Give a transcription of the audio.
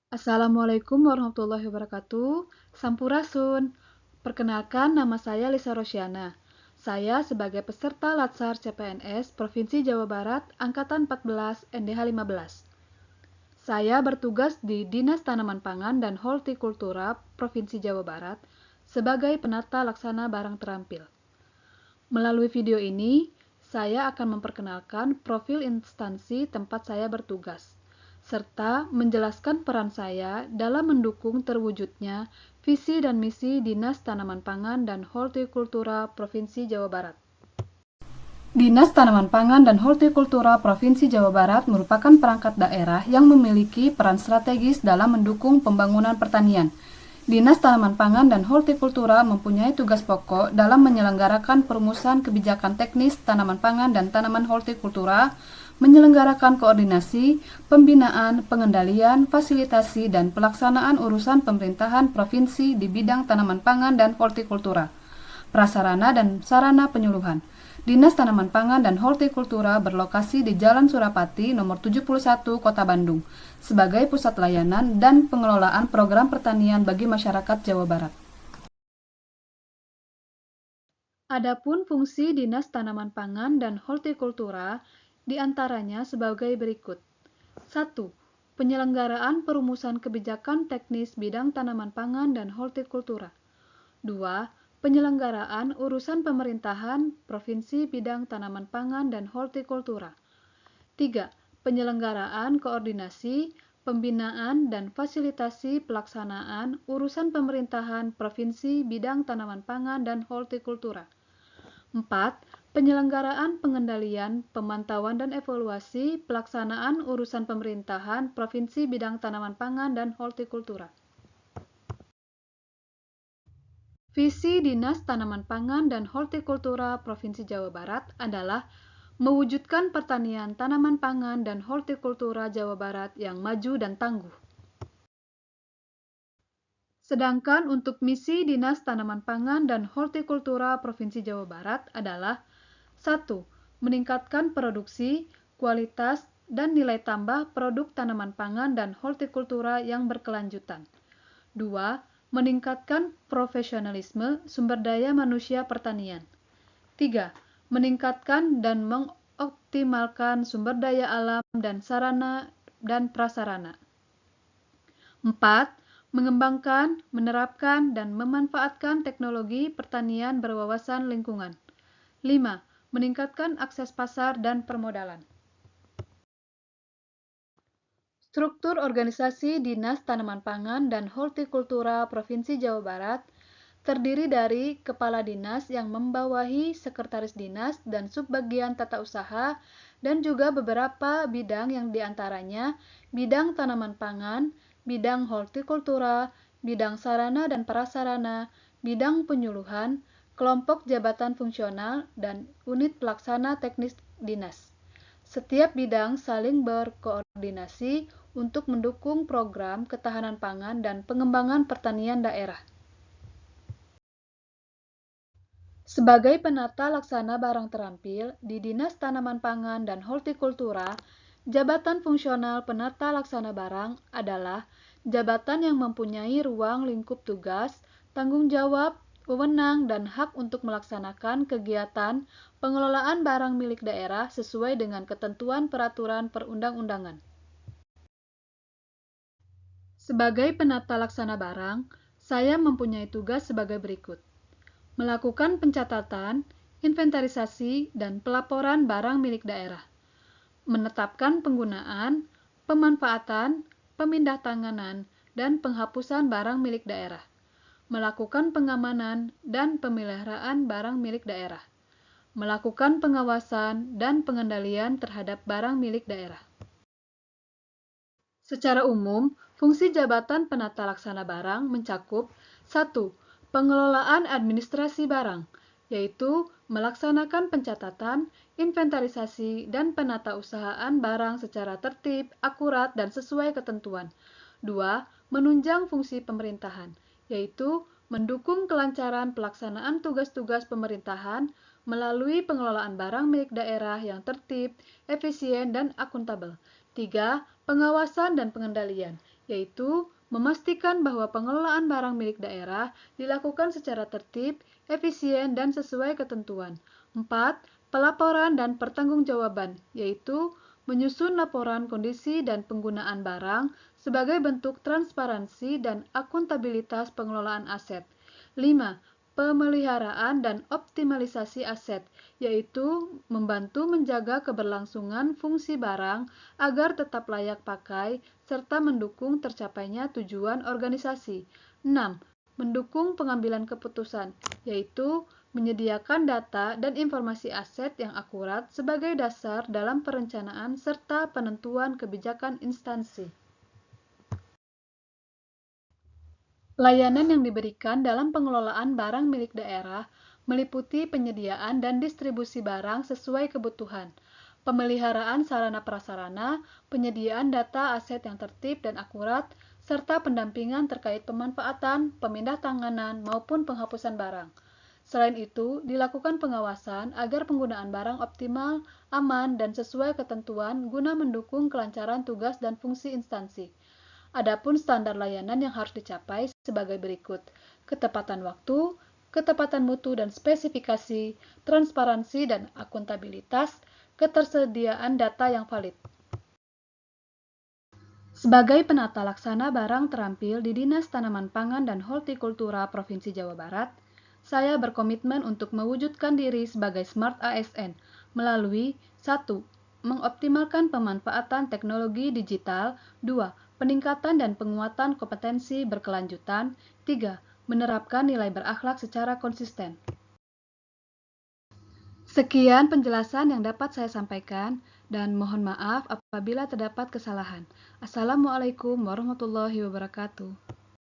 Assalamualaikum warahmatullahi wabarakatuh. Sampurasun. Perkenalkan, nama saya Lisa Rosyana. Saya sebagai peserta Latsar CPNS Provinsi Jawa Barat Angkatan 14 NDH 15. Saya bertugas di Dinas Tanaman Pangan dan Hortikultura Provinsi Jawa Barat sebagai penata laksana barang terampil. Melalui video ini, saya akan memperkenalkan profil instansi tempat saya bertugas, serta menjelaskan peran saya dalam mendukung terwujudnya visi dan misi Dinas Tanaman Pangan dan Hortikultura Provinsi Jawa Barat. Dinas Tanaman Pangan dan Hortikultura Provinsi Jawa Barat merupakan perangkat daerah yang memiliki peran strategis dalam mendukung pembangunan pertanian. Dinas Tanaman Pangan dan Hortikultura mempunyai tugas pokok dalam menyelenggarakan perumusan kebijakan teknis tanaman pangan dan tanaman hortikultura, menyelenggarakan koordinasi, pembinaan, pengendalian, fasilitasi, dan pelaksanaan urusan pemerintahan provinsi di bidang tanaman pangan dan hortikultura, prasarana dan sarana penyuluhan. Dinas Tanaman Pangan dan Hortikultura berlokasi di Jalan Surapati nomor 71 Kota Bandung sebagai pusat layanan dan pengelolaan program pertanian bagi masyarakat Jawa Barat. Adapun fungsi Dinas Tanaman Pangan dan Hortikultura diantaranya sebagai berikut. 1. Penyelenggaraan perumusan kebijakan teknis bidang tanaman pangan dan hortikultura. 2. Penyelenggaraan urusan pemerintahan provinsi bidang tanaman pangan dan hortikultura. 3. Penyelenggaraan koordinasi, pembinaan, dan fasilitasi pelaksanaan urusan pemerintahan provinsi bidang tanaman pangan dan hortikultura. 4. Penyelenggaraan pengendalian, pemantauan, dan evaluasi pelaksanaan urusan pemerintahan provinsi bidang tanaman pangan dan hortikultura. Visi Dinas Tanaman Pangan dan Hortikultura Provinsi Jawa Barat adalah mewujudkan pertanian tanaman pangan dan hortikultura Jawa Barat yang maju dan tangguh. Sedangkan untuk misi Dinas Tanaman Pangan dan Hortikultura Provinsi Jawa Barat adalah 1. Meningkatkan produksi, kualitas, dan nilai tambah produk tanaman pangan dan hortikultura yang berkelanjutan. 2. Meningkatkan profesionalisme sumber daya manusia pertanian. 3. Meningkatkan dan mengoptimalkan sumber daya alam dan sarana dan prasarana. 4. Mengembangkan, menerapkan, dan memanfaatkan teknologi pertanian berwawasan lingkungan. 5. Meningkatkan akses pasar dan permodalan. Struktur organisasi Dinas Tanaman Pangan dan Hortikultura Provinsi Jawa Barat terdiri dari Kepala Dinas yang membawahi Sekretaris Dinas dan Subbagian Tata Usaha dan juga beberapa bidang yang diantaranya bidang tanaman pangan, bidang hortikultura, bidang sarana dan prasarana, bidang penyuluhan, kelompok jabatan fungsional, dan unit pelaksana teknis dinas. Setiap bidang saling berkoordinasi untuk mendukung program ketahanan pangan dan pengembangan pertanian daerah. Sebagai penata laksana barang terampil di Dinas Tanaman Pangan dan Hortikultura, jabatan fungsional penata laksana barang adalah jabatan yang mempunyai ruang lingkup tugas, tanggung jawab, wewenang, dan hak untuk melaksanakan kegiatan pengelolaan barang milik daerah sesuai dengan ketentuan peraturan perundang-undangan. Sebagai penata laksana barang, saya mempunyai tugas sebagai berikut. Melakukan pencatatan, inventarisasi, dan pelaporan barang milik daerah. Menetapkan penggunaan, pemanfaatan, pemindahtanganan, dan penghapusan barang milik daerah. Melakukan pengamanan dan pemeliharaan barang milik daerah. Melakukan pengawasan dan pengendalian terhadap barang milik daerah. Secara umum, fungsi jabatan penata laksana barang mencakup 1. Pengelolaan administrasi barang, yaitu melaksanakan pencatatan, inventarisasi, dan penatausahaan barang secara tertib, akurat, dan sesuai ketentuan. 2. Menunjang fungsi pemerintahan, yaitu mendukung kelancaran pelaksanaan tugas-tugas pemerintahan melalui pengelolaan barang milik daerah yang tertib, efisien, dan akuntabel. 3. Pengawasan dan pengendalian, yaitu memastikan bahwa pengelolaan barang milik daerah dilakukan secara tertib, efisien, dan sesuai ketentuan. 4. Pelaporan dan pertanggungjawaban, yaitu menyusun laporan kondisi dan penggunaan barang sebagai bentuk transparansi dan akuntabilitas pengelolaan aset. 5. Pemeliharaan dan optimalisasi aset, yaitu membantu menjaga keberlangsungan fungsi barang agar tetap layak pakai serta mendukung tercapainya tujuan organisasi. 6. Mendukung pengambilan keputusan, yaitu menyediakan data dan informasi aset yang akurat sebagai dasar dalam perencanaan serta penentuan kebijakan instansi. Layanan yang diberikan dalam pengelolaan barang milik daerah meliputi penyediaan dan distribusi barang sesuai kebutuhan, pemeliharaan sarana prasarana, penyediaan data aset yang tertib dan akurat, serta pendampingan terkait pemanfaatan, pemindahtanganan, maupun penghapusan barang. Selain itu, dilakukan pengawasan agar penggunaan barang optimal, aman, dan sesuai ketentuan guna mendukung kelancaran tugas dan fungsi instansi. Adapun standar layanan yang harus dicapai sebagai berikut: ketepatan waktu, ketepatan mutu dan spesifikasi, transparansi dan akuntabilitas, ketersediaan data yang valid. Sebagai penata laksana barang terampil di Dinas Tanaman Pangan dan Hortikultura Provinsi Jawa Barat, saya berkomitmen untuk mewujudkan diri sebagai Smart ASN melalui 1. Mengoptimalkan pemanfaatan teknologi digital. 2. Peningkatan dan penguatan kompetensi berkelanjutan. 3. Menerapkan nilai berakhlak secara konsisten. Sekian penjelasan yang dapat saya sampaikan, dan mohon maaf apabila terdapat kesalahan. Assalamualaikum warahmatullahi wabarakatuh.